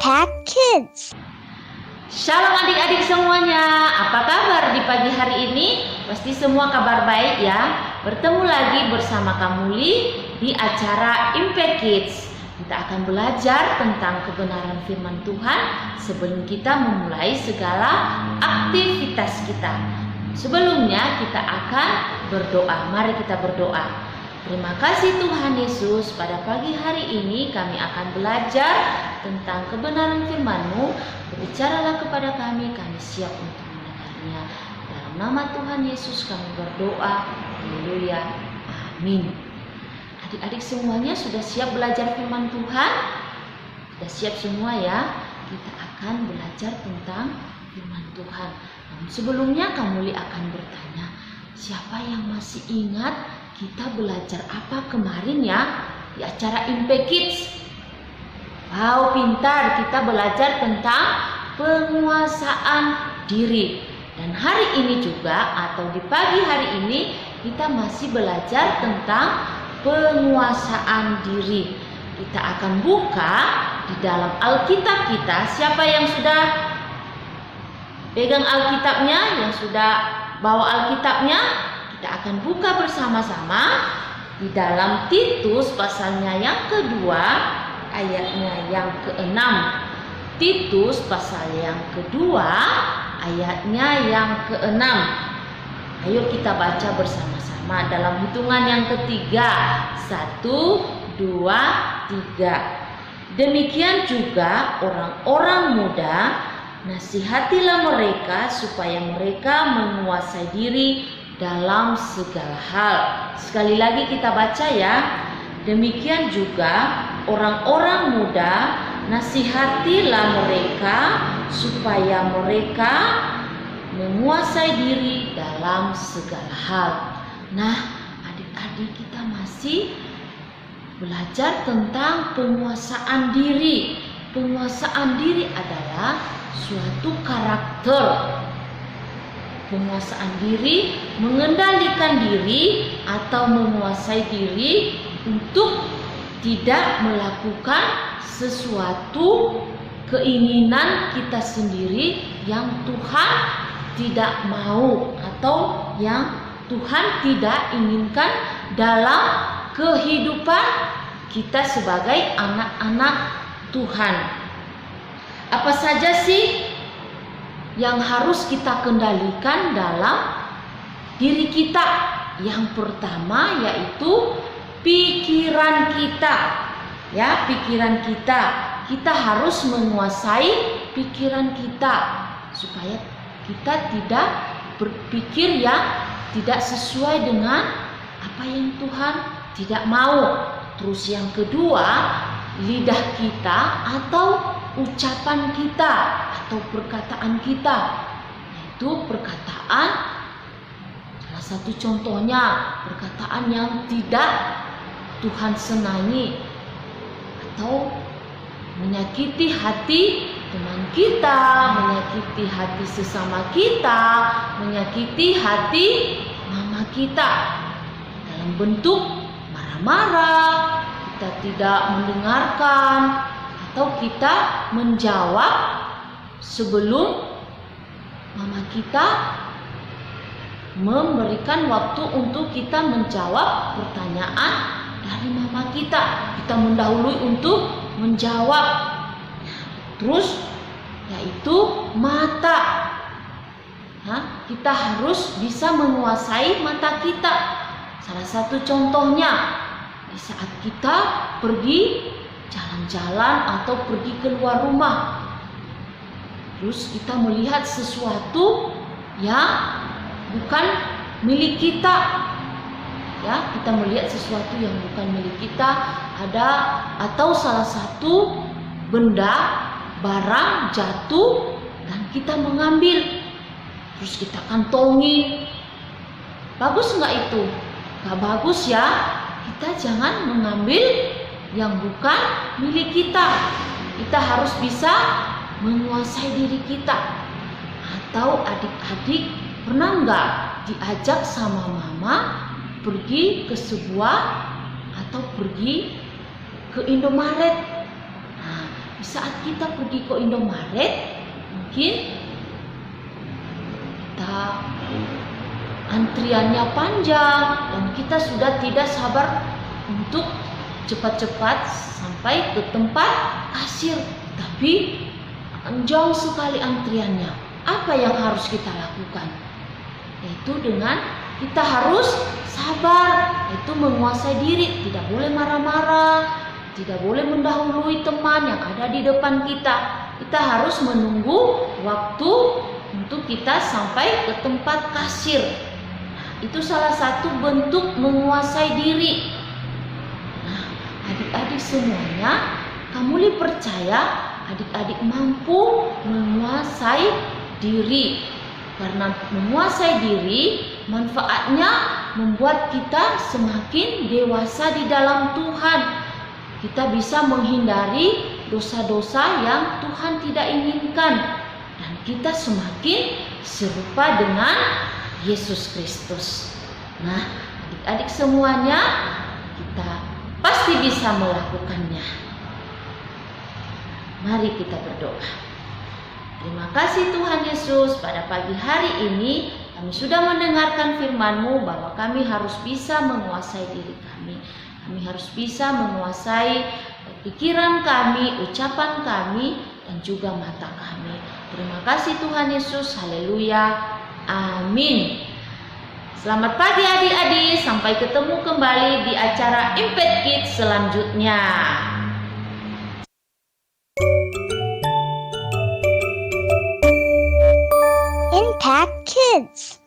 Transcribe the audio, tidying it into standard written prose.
Impact Kids. Shalom adik-adik semuanya, apa kabar di pagi hari ini? Pasti semua kabar baik ya. Bertemu lagi bersama Kamuli di acara Impact Kids. Kita akan belajar tentang kebenaran firman Tuhan sebelum kita memulai segala aktivitas kita. Sebelumnya kita akan berdoa. Mari kita berdoa. Terima kasih Tuhan Yesus, pada pagi hari ini kami akan belajar tentang kebenaran firman-Mu. Berbicaralah kepada kami siap untuk mendengarnya. Dalam nama Tuhan Yesus kami berdoa. Haleluya. Amin. Adik-adik semuanya sudah siap belajar firman Tuhan? Sudah siap semua ya? Kita akan belajar tentang firman Tuhan. Namun sebelumnya Kamuli akan bertanya, siapa yang masih ingat kita belajar apa kemarin ya di acara Impact Kids? Wow, pintar, kita belajar tentang penguasaan diri. Dan hari ini juga atau di pagi hari ini kita masih belajar tentang penguasaan diri. Kita akan buka di dalam Alkitab kita. Siapa yang sudah pegang Alkitabnya, yang sudah bawa Alkitabnya? Kita akan buka bersama-sama di dalam Titus pasalnya yang kedua, ayatnya yang ke-6. Titus pasal yang kedua, ayatnya yang ke-6. Ayo kita baca bersama-sama dalam hitungan yang ketiga. 1, 2, 3. Demikian juga orang-orang muda, nasihatilah mereka supaya mereka menguasai diri dalam segala hal. Sekali lagi kita baca ya. Demikian juga orang-orang muda, nasihatilah mereka supaya mereka menguasai diri dalam segala hal. Nah, adik-adik kita masih belajar tentang penguasaan diri. Penguasaan diri adalah suatu karakter. Penguasaan diri, mengendalikan diri atau menguasai diri untuk tidak melakukan sesuatu keinginan kita sendiri yang Tuhan tidak mau atau yang Tuhan tidak inginkan dalam kehidupan kita sebagai anak-anak Tuhan. Apa saja sih yang harus kita kendalikan dalam diri kita? Yang pertama yaitu pikiran kita. Ya, pikiran kita. Kita harus menguasai pikiran kita supaya kita tidak berpikir yang tidak sesuai dengan apa yang Tuhan tidak mau. Terus yang kedua, lidah kita atau ucapan kita atau perkataan kita, yaitu perkataan, salah satu contohnya perkataan yang tidak Tuhan senangi atau menyakiti hati teman kita, menyakiti hati sesama kita, menyakiti hati mama kita dalam bentuk marah-marah, kita tidak mendengarkan atau kita menjawab sebelum mama kita memberikan waktu untuk kita menjawab pertanyaan dari mama kita. Kita mendahului untuk menjawab. Terus yaitu mata. Kita harus bisa menguasai mata kita. Salah satu contohnya di saat kita pergi jalan-jalan atau pergi keluar rumah, terus kita melihat sesuatu yang bukan milik kita, ya, kita melihat sesuatu yang bukan milik kita, atau salah satu benda, barang jatuh dan kita mengambil, terus kita kantongin. Bagus nggak itu? Nggak bagus ya. Kita jangan mengambil yang bukan milik kita. Kita harus bisa menguasai diri kita. Atau adik-adik pernah nggak diajak sama mama pergi ke sebuah atau pergi ke Indomaret? Nah, di saat kita pergi ke Indomaret, mungkin kita antriannya panjang dan kita sudah tidak sabar untuk cepat-cepat sampai ke tempat kasir, tapi jauh sekali antriannya. Apa yang harus kita lakukan? Yaitu dengan kita harus sabar, yaitu menguasai diri, tidak boleh marah-marah, tidak boleh mendahului teman yang ada di depan kita. Kita harus menunggu waktu untuk kita sampai ke tempat kasir. Nah, itu salah satu bentuk menguasai diri. Nah, adik-adik semuanya, kamu percaya adik-adik mampu menguasai diri. Karena menguasai diri, manfaatnya membuat kita semakin dewasa di dalam Tuhan. Kita bisa menghindari dosa-dosa yang Tuhan tidak inginkan. Dan kita semakin serupa dengan Yesus Kristus. Nah, adik-adik semuanya, kita pasti bisa melakukannya. Mari kita berdoa. Terima kasih Tuhan Yesus, pada pagi hari ini kami sudah mendengarkan firman-Mu bahwa kami harus bisa menguasai diri kami. Kami harus bisa menguasai pikiran kami, ucapan kami, dan juga mata kami. Terima kasih Tuhan Yesus, haleluya, amin. Selamat pagi adik-adik, sampai ketemu kembali di acara Impact Kids selanjutnya. Impact Kids.